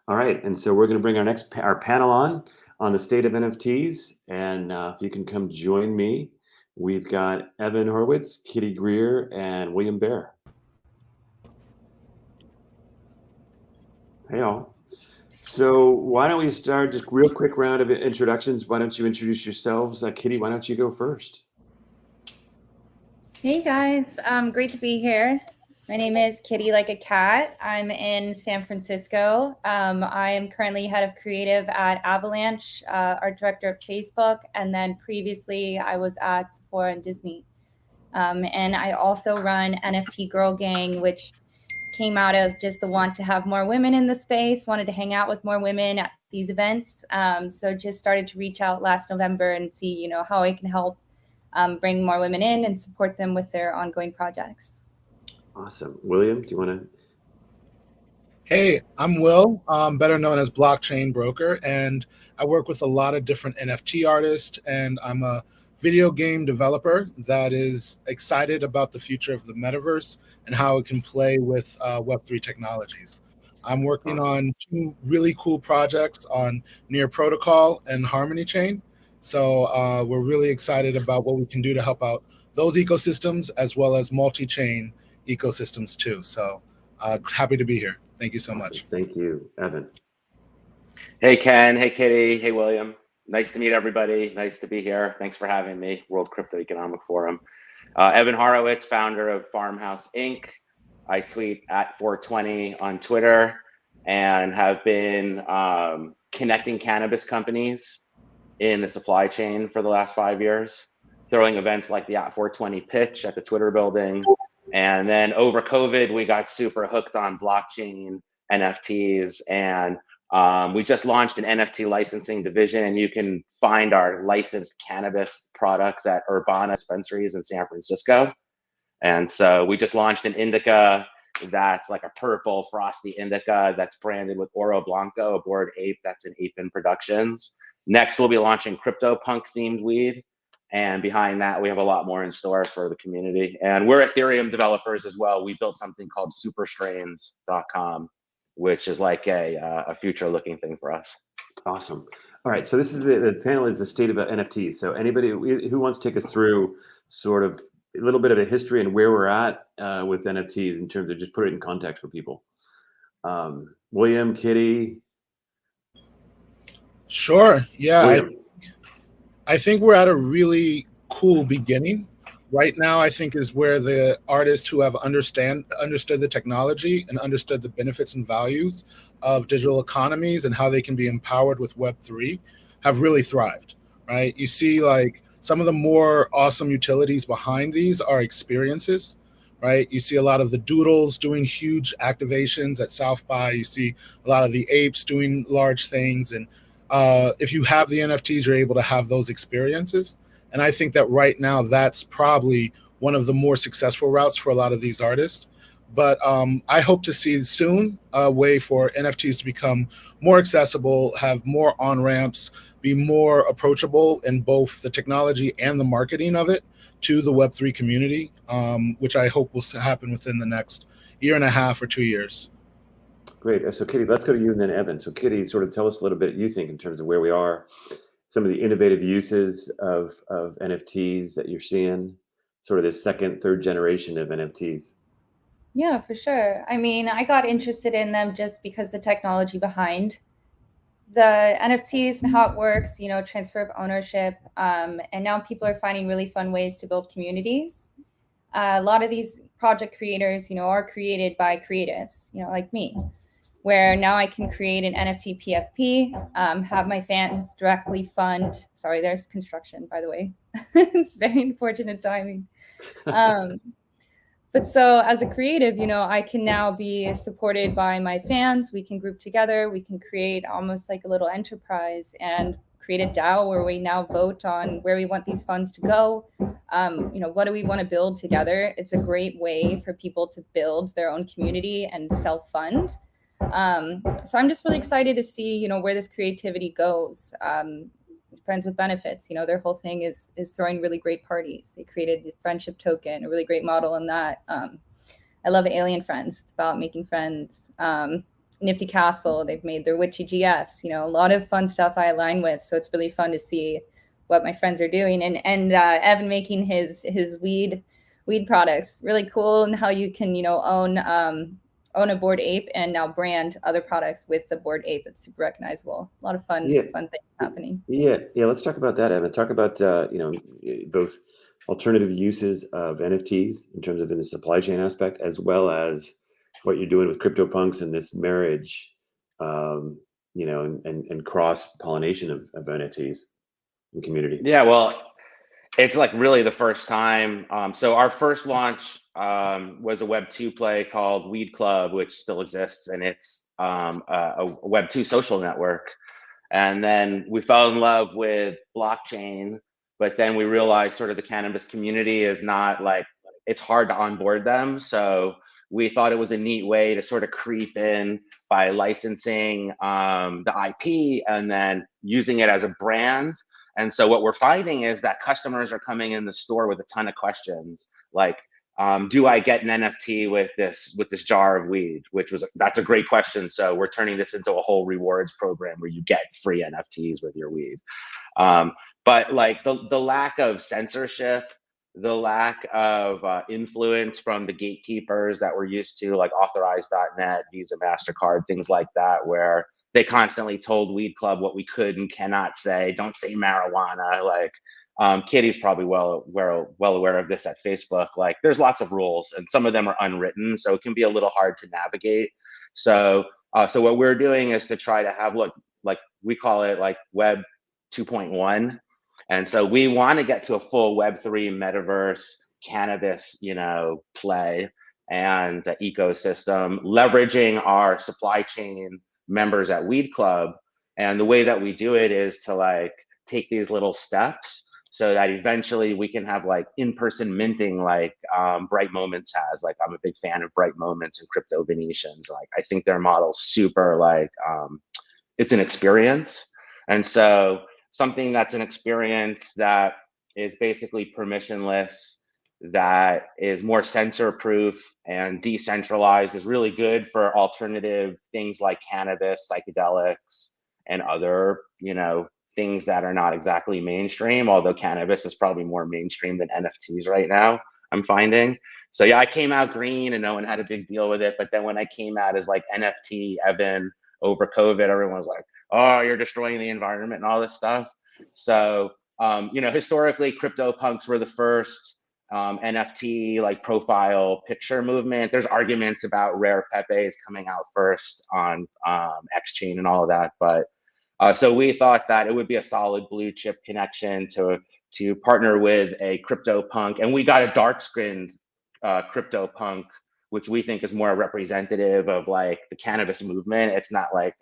All right, and so we're going to bring our panel on the state of NFTs, and if you can come join me, we've got Evan Horowitz, Kitty Grier, and William Bear. Hey all. So why don't we start just real quick round of introductions? Why don't you introduce yourselves? Kitty, why don't you go first? Hey guys, great to be here. My name is Kitty like a cat. I'm in San Francisco. I am currently head of creative at Avalanche, art director at Facebook, and then previously I was at Sephora and Disney. And I also run NFT Girl Gang, which came out of just the want to have more women in the space, wanted to hang out with more women at these events. So just started to reach out last November and see, how I can help bring more women in and support them with their ongoing projects. Awesome. William, do you want to? Hey, I'm Will, better known as Blockchain Broker, and I work with a lot of different NFT artists, and I'm a video game developer that is excited about the future of the metaverse and how it can play with Web3 technologies. I'm working on two really cool projects on Near Protocol and Harmony Chain. So we're really excited about what we can do to help out those ecosystems as well as multi-chain ecosystems too. So happy to be here. Thank you so much. Thank you, Evan. Hey, Ken. Hey, Kitty. Hey, William. Nice to meet everybody. Nice to be here. Thanks for having me. World Crypto Economic Forum. Evan Horowitz, founder of Farmhouse, Inc. I tweet at 420 on Twitter and have been connecting cannabis companies in the supply chain for the last 5 years, throwing events like the at 420 pitch at the Twitter building. And then over COVID, we got super hooked on blockchain, NFTs, and we just launched an NFT licensing division, and you can find our licensed cannabis products at Urbana dispensaries in San Francisco. And so we just launched an indica that's like a purple frosty indica that's branded with Oro Blanco, a Bored Ape that's in Ape-In Productions. Next, we'll be launching CryptoPunk themed weed. And behind that, we have a lot more in store for the community. And we're Ethereum developers as well. We built something called superstrains.com, which is like a future-looking thing for us. Awesome. All right, so this is the panel is the state of NFTs. So anybody who wants to take us through sort of a little bit of a history and where we're at with NFTs in terms of just put it in context for people. William, Kitty. Sure. Yeah. I think we're at a really cool beginning. Right now, I think is where the artists who have understood the technology and understood the benefits and values of digital economies and how they can be empowered with Web3 have really thrived, right? You see like some of the more awesome utilities behind these are experiences, right? You see a lot of the doodles doing huge activations at South by. You see a lot of the apes doing large things. And if you have the NFTs, you're able to have those experiences. And I think that right now, that's probably one of the more successful routes for a lot of these artists. But I hope to see soon a way for NFTs to become more accessible, have more on-ramps, be more approachable in both the technology and the marketing of it to the Web3 community, which I hope will happen within the next year and a half or 2 years. Great. So Kitty, let's go to you and then Evan. So Kitty, sort of tell us a little bit you think in terms of where we are, some of the innovative uses of NFTs that you're seeing, sort of this second, third generation of NFTs. Yeah, for sure. I mean, I got interested in them just because the technology behind the NFTs and how it works, transfer of ownership. And now people are finding really fun ways to build communities. A lot of these project creators, are created by creatives, like me, where now I can create an NFT PFP, have my fans directly fund. Sorry, there's construction, by the way. It's very unfortunate timing. But so as a creative, I can now be supported by my fans. We can group together. We can create almost like a little enterprise and create a DAO where we now vote on where we want these funds to go. What do we want to build together? It's a great way for people to build their own community and self-fund. So I'm just really excited to see, where this creativity goes. Friends with Benefits, their whole thing is throwing really great parties. They created the friendship token, a really great model in that. I love Alien Friends. It's about making friends. Nifty Castle. They've made their witchy GFs. You know, a lot of fun stuff I align with. So it's really fun to see what my friends are doing, and Evan making his weed products. Really cool, and how you can, you know, own a Bored Ape and now brand other products with the Bored Ape. It's super recognizable. A lot of fun things happening. Yeah. Let's talk about that, Evan. Talk about you know, both alternative uses of NFTs in terms of in the supply chain aspect, as well as what you're doing with CryptoPunks and this marriage, you know, and cross pollination of NFTs in community. Yeah, well, it's like really the first time. So our first launch was a Web2 play called Weed Club, which still exists, and it's a Web2 social network. And then we fell in love with blockchain, but then we realized sort of the cannabis community is not like, it's hard to onboard them. So we thought it was a neat way to sort of creep in by licensing the IP and then using it as a brand. And so what we're finding is that customers are coming in the store with a ton of questions, like, do I get an NFT with this jar of weed? That's a great question. So we're turning this into a whole rewards program where you get free NFTs with your weed. But like the lack of censorship, the lack of influence from the gatekeepers that we're used to, like Authorize.net, Visa, MasterCard, things like that, where they constantly told Weed Club what we could and cannot say. Don't say marijuana. Like, Kitty's probably well aware of this at Facebook. Like, there's lots of rules, and some of them are unwritten, so it can be a little hard to navigate. So what we're doing is to try to have, like we call it like Web 2.1, and so we want to get to a full Web3 metaverse cannabis, you know, play and ecosystem, leveraging our supply chain members at Weed Club. And the way that we do it is to like take these little steps so that eventually we can have like in-person minting, like Bright Moments has. Like, I'm a big fan of Bright Moments and Crypto Venetians. Like, I think their model's super, like, it's an experience. And so something that's an experience that is basically permissionless, that is more censor proof and decentralized, is really good for alternative things like cannabis, psychedelics, and other, you know, things that are not exactly mainstream, although cannabis is probably more mainstream than NFTs right now, I'm finding. So yeah, I came out green and no one had a big deal with it. But then when I came out as like NFT Evan over COVID, everyone was like, oh, you're destroying the environment and all this stuff. So, you know, historically, CryptoPunks were the first NFT like profile picture movement. There's arguments about Rare Pepe's coming out first on X-Chain and all of that. But so we thought that it would be a solid blue chip connection to partner with a CryptoPunk, and we got a dark skinned CryptoPunk, which we think is more representative of like the cannabis movement. It's not like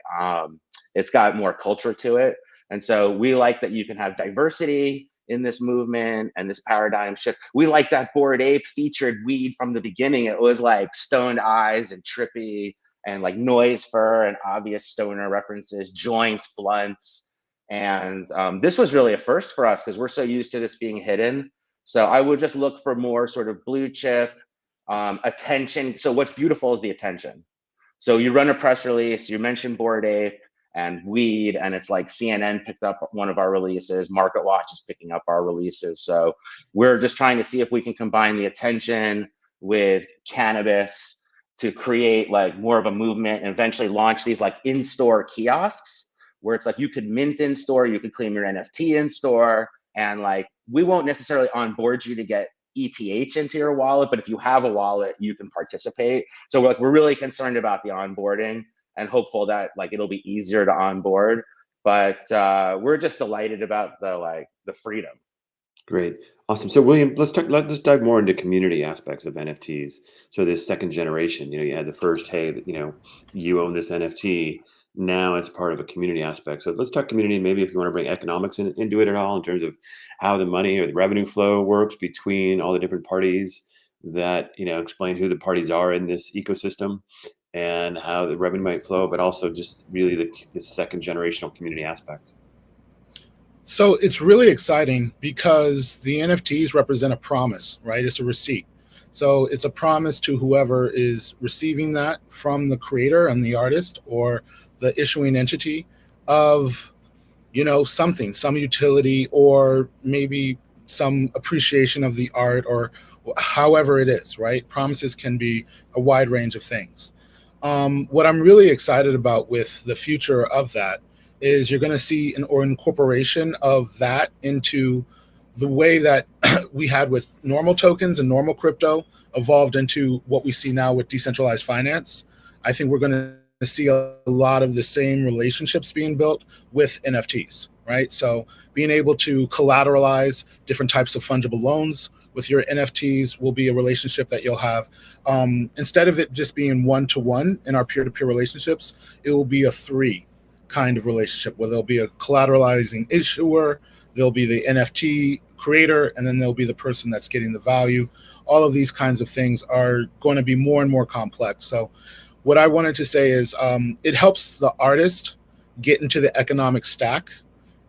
it's got more culture to it, and so we like that you can have diversity in this movement and this paradigm shift. We like that Bored Ape featured weed from the beginning. It was like stoned eyes and trippy, and like noise fur and obvious stoner references, joints, blunts. And this was really a first for us because we're so used to this being hidden. So I would just look for more sort of blue chip attention. So what's beautiful is the attention. So you run a press release, you mention Bored Ape and weed, and it's like CNN picked up one of our releases, Market Watch is picking up our releases. So we're just trying to see if we can combine the attention with cannabis to create like more of a movement and eventually launch these like in-store kiosks where it's like you could mint in store, you could claim your NFT in store, and like we won't necessarily onboard you to get ETH into your wallet, but if you have a wallet, you can participate. So we're really concerned about the onboarding and hopeful that like it'll be easier to onboard. But we're just delighted about the freedom. Great. Awesome. So William, let's dive more into community aspects of NFTs. So this second generation, you know, you had the first, hey, you know, you own this NFT. Now it's part of a community aspect. So let's talk community. Maybe if you want to bring economics into it at all in terms of how the money or the revenue flow works between all the different parties that, you know, explain who the parties are in this ecosystem and how the revenue might flow, but also just really the second generational community aspect. So it's really exciting because the NFTs represent a promise, right? It's a receipt. So it's a promise to whoever is receiving that from the creator and the artist or the issuing entity of, you know, something, some utility, or maybe some appreciation of the art, or however it is, right? Promises can be a wide range of things. What I'm really excited about with the future of that is you're going to see an incorporation of that into the way that we had with normal tokens and normal crypto evolved into what we see now with decentralized finance. I think we're going to see a lot of the same relationships being built with NFTs, right? So being able to collateralize different types of fungible loans with your NFTs will be a relationship that you'll have. Instead of it just being one-to-one in our peer-to-peer relationships, it will be a three kind of relationship where there'll be a collateralizing issuer, there'll be the NFT creator, and then there'll be the person that's getting the value. All of these kinds of things are going to be more and more complex. So what I wanted to say is it helps the artist get into the economic stack.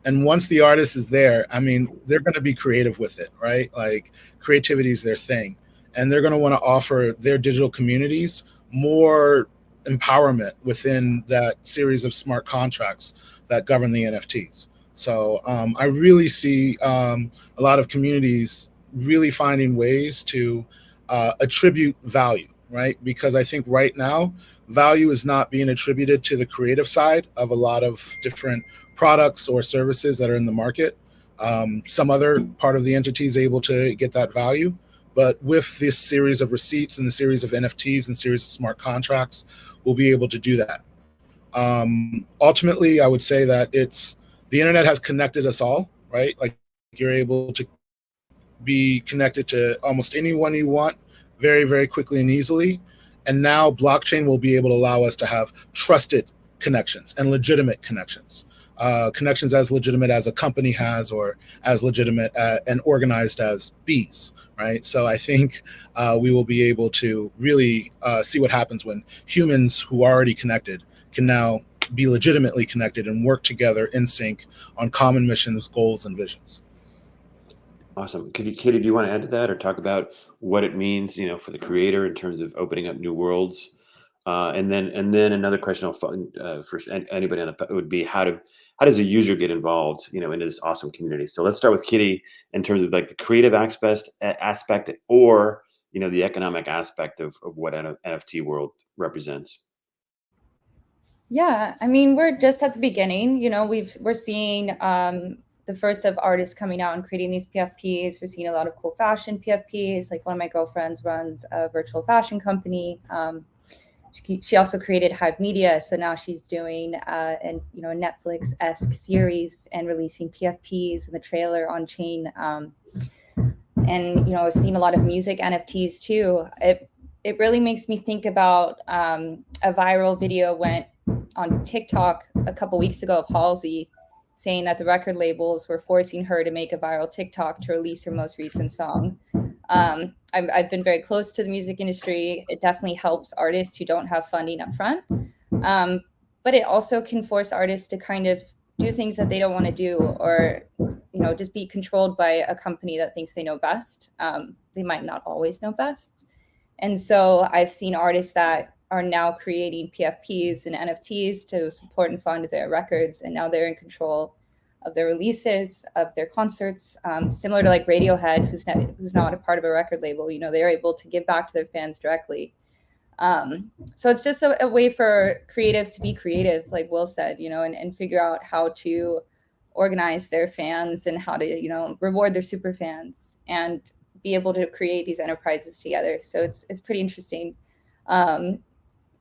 And once the artist is there, I mean, they're going to be creative with it, right? Like creativity is their thing. And they're going to want to offer their digital communities more empowerment within that series of smart contracts that govern the NFTs. So I really see a lot of communities really finding ways to attribute value, right? Because I think right now, value is not being attributed to the creative side of a lot of different products or services that are in the market. Some other part of the entity is able to get that value. But with this series of receipts and the series of NFTs and series of smart contracts, we'll be able to do that. Ultimately, I would say that the internet has connected us all, right? Like you're able to be connected to almost anyone you want very, very quickly and easily. And now blockchain will be able to allow us to have trusted connections and legitimate connections. Connections as legitimate as a company has, or as legitimate and organized as bees, right? So I think we will be able to really see what happens when humans who are already connected can now be legitimately connected and work together in sync on common missions, goals, and visions. Awesome. Kitty, do you want to add to that or talk about what it means, you know, for the creator in terms of opening up new worlds? And then another question for anybody on the would be how does a user get involved, you know, into this awesome community? So let's start with Kitty in terms of like the creative aspect, or you know, the economic aspect of what NFT world represents. Yeah, I mean, we're just at the beginning. You know, we're seeing the first of artists coming out and creating these PFPs. We're seeing a lot of cool fashion PFPs. Like one of my girlfriends runs a virtual fashion company. She also created Hive Media, so now she's doing a Netflix-esque series and releasing PFPs and the trailer on chain. And you know, I've seen a lot of music NFTs too. It really makes me think about a viral video went on TikTok a couple weeks ago of Halsey saying that the record labels were forcing her to make a viral TikTok to release her most recent song. I've been very close to the music industry. It definitely helps artists who don't have funding up front. But it also can force artists to kind of do things that they don't want to do, or, you know, just be controlled by a company that thinks they know best. They might not always know best. And so I've seen artists that are now creating PFPs and NFTs to support and fund their records. And now they're in control of their releases, of their concerts, similar to like Radiohead, who's not a part of a record label. You know, they're able to give back to their fans directly. So it's just a way for creatives to be creative, like Will said, you know, and figure out how to organize their fans and how to, you know, reward their super fans and be able to create these enterprises together. So it's pretty interesting.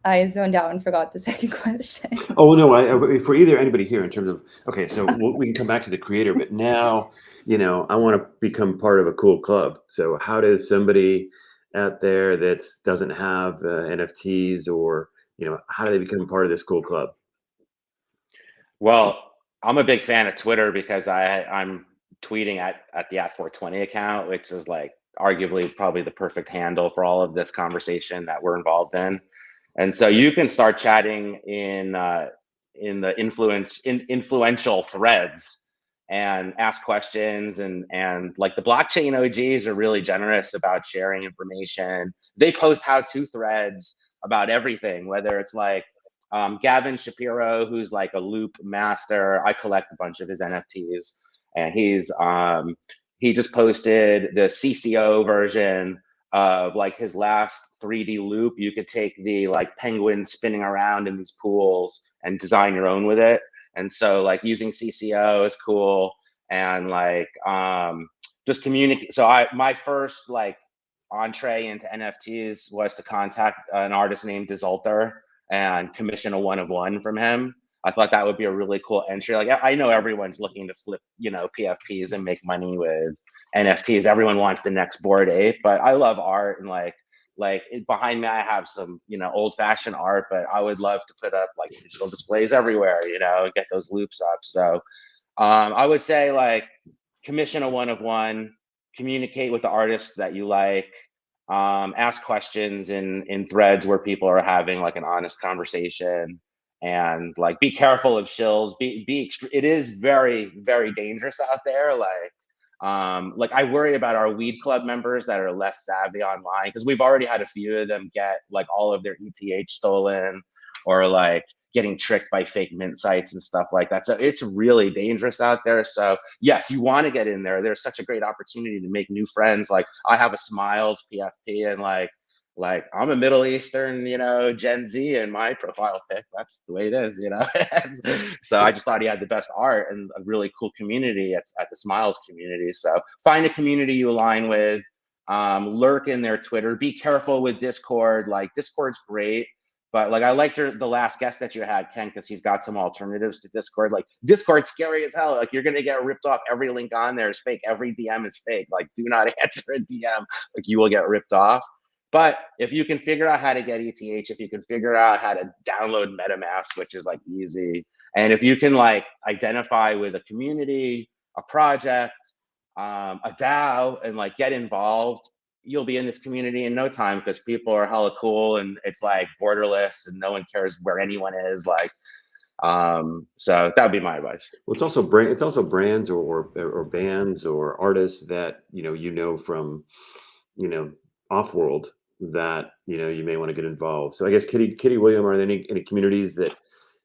I zoned out and forgot the second question. Oh no! For either anybody here, in terms of so we can come back to the creator, but now, you know, I want to become part of a cool club. So how does somebody out there that doesn't have NFTs, or you know, how do they become part of this cool club? Well, I'm a big fan of Twitter because I'm tweeting at the @420 account, which is like arguably probably the perfect handle for all of this conversation that we're involved in. And so you can start chatting in the influential threads and ask questions, and like the blockchain OGs are really generous about sharing information. They post how-to threads about everything, whether it's like Gavin Shapiro, who's like a loop master. I collect a bunch of his NFTs, and he just posted the CCO version of like his last 3D loop. You could take the like penguin spinning around in these pools and design your own with it. And so like using CCO is cool, and like just communicate. So my first like entree into NFTs was to contact an artist named Desulter and commission a 1-of-1 from him. I thought that would be a really cool entry. Like I know everyone's looking to flip, PFPs and make money with NFTs. Everyone wants the next Bored Ape, but I love art, and like behind me I have some old-fashioned art, but I would love to put up like digital displays everywhere, and get those loops up. So I would say like commission a 1-of-1, communicate with the artists that you like, ask questions in threads where people are having like an honest conversation, and like be careful of shills. It is very, very dangerous out there. Like I worry about our weed club members that are less savvy online, because we've already had a few of them get like all of their ETH stolen, or like getting tricked by fake mint sites and stuff like that. So it's really dangerous out there. So yes, you want to get in there. There's such a great opportunity to make new friends. Like I have a Smiles PFP, and like I'm a Middle Eastern, Gen Z in my profile pic. That's the way it is, So I just thought he had the best art and a really cool community at the Smiles community. So find a community you align with, lurk in their Twitter. Be careful with Discord. Like Discord's great, but like I liked the last guest that you had, Ken, because he's got some alternatives to Discord. Like Discord's scary as hell. Like you're gonna get ripped off. Every link on there is fake. Every DM is fake. Like do not answer a DM. Like you will get ripped off. But if you can figure out how to get ETH, if you can figure out how to download MetaMask, which is like easy, and if you can like identify with a community, a project, a DAO, and like get involved, you'll be in this community in no time, because people are hella cool, and it's like borderless, and no one cares where anyone is. Like, so that would be my advice. Well, it's also brands or bands or artists that from off world that you may want to get involved. So I guess Kitty William, are there any communities that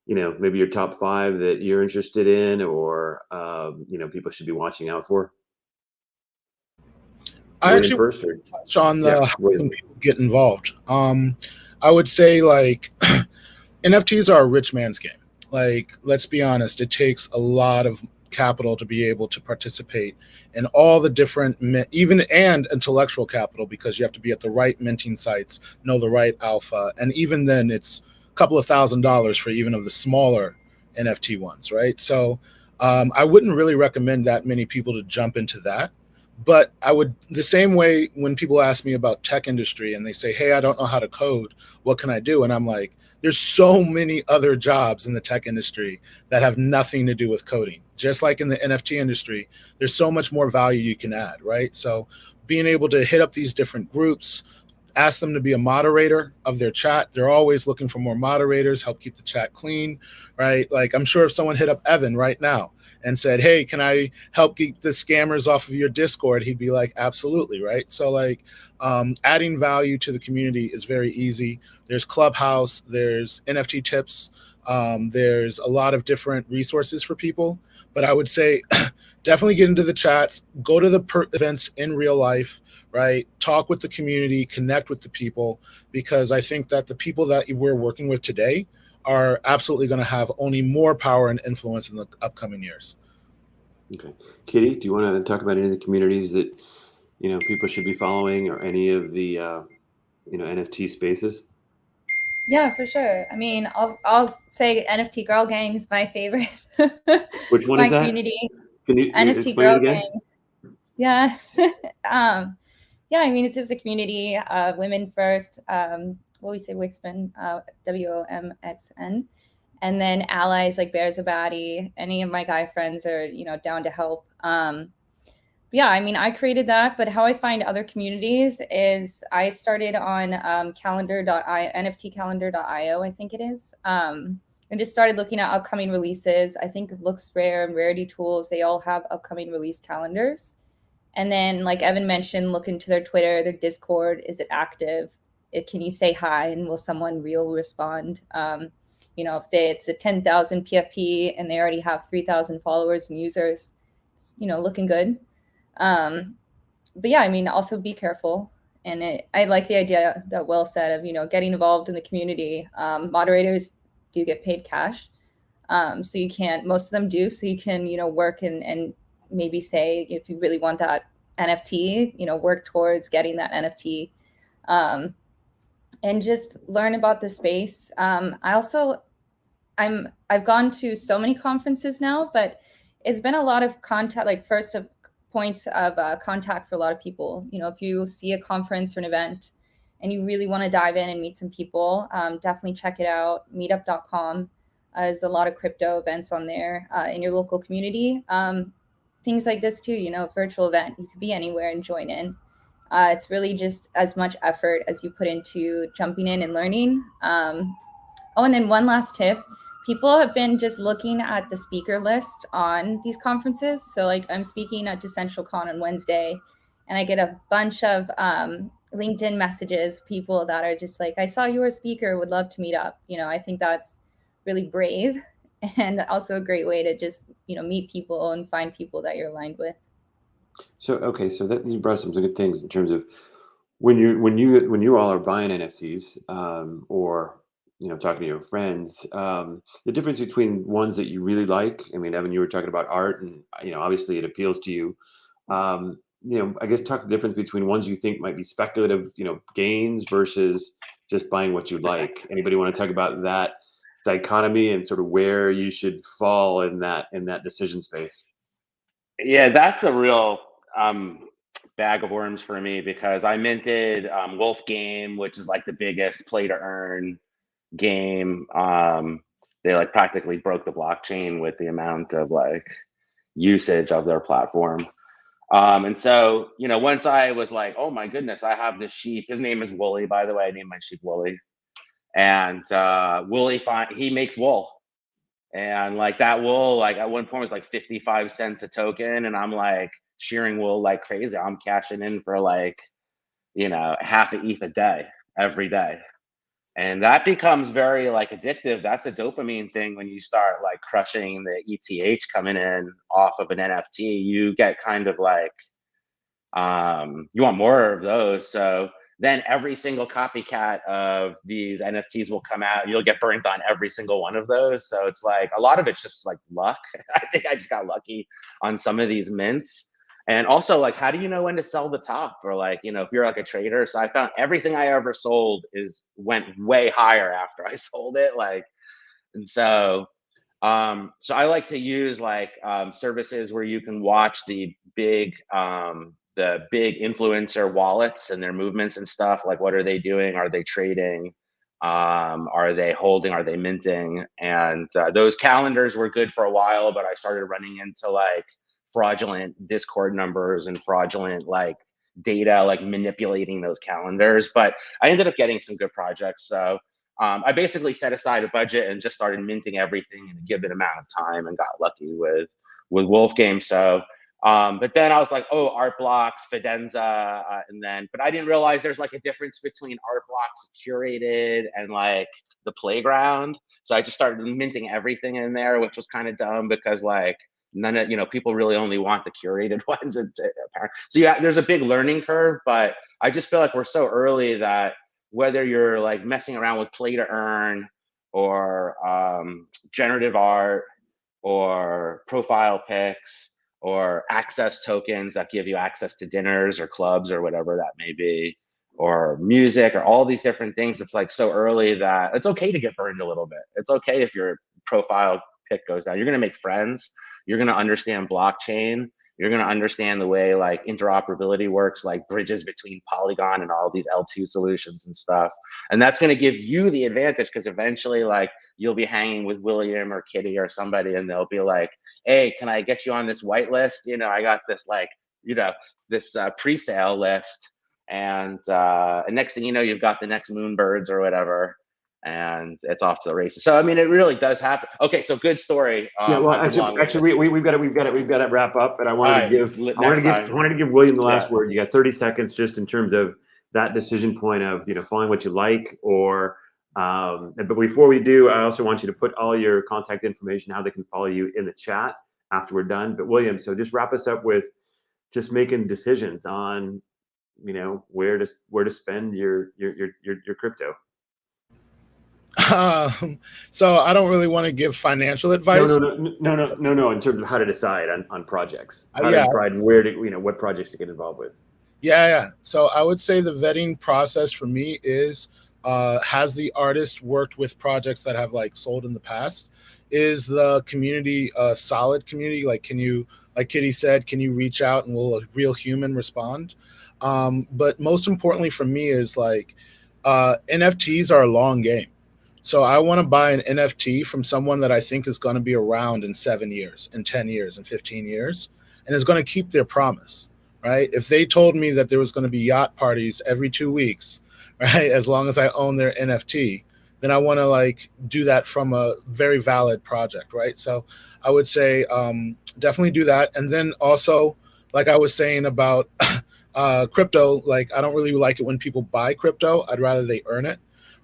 maybe your top 5 that you're interested in, or people should be watching out for? I actually touch on how can people get involved. I would say like NFTs are a rich man's game. Like, let's be honest, it takes a lot of capital to be able to participate in all the different and intellectual capital, because you have to be at the right minting sites, know the right alpha, and even then it's a couple of $1,000s for even of the smaller NFT ones, right? So I wouldn't really recommend that many people to jump into that. But I would, the same way when people ask me about tech industry and they say, hey, I don't know how to code, what can I do? And I'm like, there's so many other jobs in the tech industry that have nothing to do with coding. Just like in the NFT industry, there's so much more value you can add, right? So being able to hit up these different groups, ask them to be a moderator of their chat. They're always looking for more moderators, help keep the chat clean, right? Like I'm sure if someone hit up Evan right now and said, hey, can I help keep the scammers off of your Discord? He'd be like, absolutely, right? So like adding value to the community is very easy. There's Clubhouse, there's NFT tips, there's a lot of different resources for people. But I would say definitely get into the chats, go to the events in real life, right? Talk with the community, connect with the people, because I think that the people that we're working with today are absolutely going to have only more power and influence in the upcoming years. Okay. Kitty, do you want to talk about any of the communities that, people should be following, or any of the, NFT spaces? Yeah, for sure. I mean, I'll say NFT Girl Gang is my favorite. Which one is that? Community. Can you NFT Girl Gang. Yeah. Yeah, I mean, it's just a community, women first, what we say, Wixman, WOMXN, and then allies like Bears Abadi. Any of my guy friends are, down to help. Yeah, I mean, I created that, but how I find other communities is I started on NFTcalendar.io, I think it is. and just started looking at upcoming releases. I think Looks Rare and Rarity Tools, they all have upcoming release calendars. And then, like Evan mentioned, look into their Twitter, their Discord. Is it active? Can you say hi, and will someone real respond? You know, if it's a 10,000 PFP and they already have 3,000 followers and users, it's, you know, looking good. But yeah, I mean, also be careful. And I like the idea that Will said of, you know, getting involved in the community. Moderators do get paid cash. So you can't, most of them do. So you can, you know, work and maybe say, if you really want that NFT, you know, work towards getting that NFT. And just learn about the space. I've gone to so many conferences now, but it's been a lot of contact, like points of contact for a lot of people. You know, if you see a conference or an event and you really want to dive in and meet some people, definitely check it out. Meetup.com. There's a lot of crypto events on there in your local community. Things like this too, you know, virtual event, you could be anywhere and join in. It's really just as much effort as you put into jumping in and learning. Oh, and then one last tip. People have been just looking at the speaker list on these conferences. So like I'm speaking at Decentral on Wednesday, and I get a bunch of LinkedIn messages, people that are just like, I saw you were a speaker, would love to meet up. You know, I think that's really brave and also a great way to just, you know, meet people and find people that you're aligned with. So, okay, so that you brought some good things in terms of when you all are buying NFTs, or, you know, talking to your friends, the difference between ones that you really like. I mean, Evan, you were talking about art, and, you know, obviously it appeals to you. You know, I guess talk the difference between ones you think might be speculative, you know, gains versus just buying what you like. Anybody want to talk about that dichotomy and sort of where you should fall in that decision space? Yeah, that's a real bag of worms for me, because I minted Wolf Game, which is like the biggest play to earn game. They like practically broke the blockchain with the amount of like usage of their platform. And so, you know, once I was like, oh my goodness, I have this sheep. His name is Wooly, by the way. I named my sheep Wooly. And Wooly, he makes wool. And like that wool, like at one point was like 55 cents a token. And I'm like shearing wool like crazy. I'm cashing in for like, you know, half an ETH a day, every day. And that becomes very like addictive. That's a dopamine thing. When you start like crushing the ETH coming in off of an NFT, you get kind of like, you want more of those. So then every single copycat of these NFTs will come out. You'll get burned on every single one of those. So it's like a lot of it's just like luck. I think I just got lucky on some of these mints. And also, like, how do you know when to sell the top? Or like, you know, if you're like a trader. So I found everything I ever sold went way higher after I sold it. Like, and so I like to use like services where you can watch the big influencer wallets and their movements and stuff. Like, what are they doing? Are they trading? Are they holding? Are they minting? And those calendars were good for a while, but I started running into like fraudulent Discord numbers and fraudulent like data, like manipulating those calendars. But I ended up getting some good projects. So I basically set aside a budget and just started minting everything in a given amount of time, and got lucky with Wolf Game. So, but then I was like, oh, art blocks, Fidenza, but I didn't realize there's like a difference between art blocks curated and like the playground. So I just started minting everything in there, which was kind of dumb, because like none of, you know, people really only want the curated ones. So yeah, there's a big learning curve, but I just feel like we're so early that whether you're like messing around with play to earn or generative art or profile pics or access tokens that give you access to dinners or clubs or whatever that may be, or music, or all these different things, it's like so early that it's okay to get burned a little bit. It's okay if your profile pic goes down. You're going to make friends. You're going to understand blockchain. You're going to understand the way like interoperability works, like bridges between Polygon and all these L2 solutions and stuff. And that's going to give you the advantage, because eventually like you'll be hanging with William or Kitty or somebody, and they'll be like, hey, can I get you on this whitelist? You know, I got this like, you know, this pre-sale list. And next thing you know, you've got the next Moonbirds or whatever. and it's off to the races. So I mean, it really does happen. Okay, so good story. Yeah, well, actually, we've got to wrap up. But I wanted to give William the last word. You got 30 seconds, just in terms of that decision point of following what you like, or. But before we do, I also want you to put all your contact information, how they can follow you, in the chat after we're done. But William, so just wrap us up with just making decisions on, where to spend your crypto. So I don't really want to give financial advice. No. In terms of how to decide on projects, how to decide where to, what projects to get involved with. Yeah. So I would say the vetting process for me is, has the artist worked with projects that have sold in the past? Is the community a solid community? Like Kitty said, can you reach out and will a real human respond? But most importantly for me is NFTs are a long game. So I want to buy an NFT from someone that I think is going to be around in 7 years, in 10 years, in 15 years, and is going to keep their promise, right? If they told me that there was going to be yacht parties every 2 weeks, right, as long as I own their NFT, then I want to do that from a very valid project, right? So I would say definitely do that. And then also, like I was saying about crypto, I don't really like it when people buy crypto. I'd rather they earn it,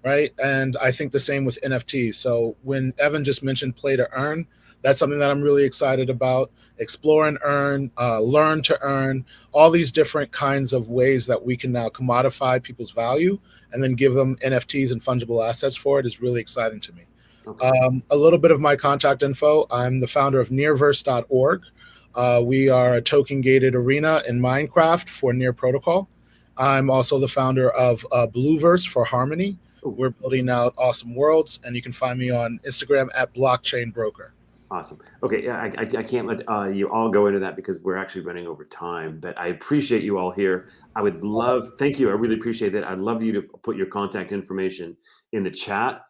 right? And I think the same with NFTs. So when Evan just mentioned play to earn, that's something that I'm really excited about. Explore and earn, learn to earn, all these different kinds of ways that we can now commodify people's value and then give them NFTs and fungible assets for it is really exciting to me. Okay. A little bit of my contact info. I'm the founder of Nearverse.org. We are a token-gated arena in Minecraft for Near Protocol. I'm also the founder of Blueverse for Harmony. We're building out awesome worlds, and you can find me on Instagram at Blockchain Broker. Awesome. Okay, yeah, I can't let you all go into that because we're actually running over time, but I appreciate you all here. Thank you, I really appreciate that. I'd love you to put your contact information in the chat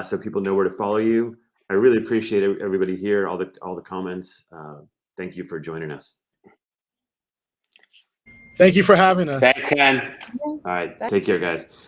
so people know where to follow you. I really appreciate everybody here, all the comments. Thank you for joining us. Thank you for having us. Thanks, Ken. All right, take care, guys.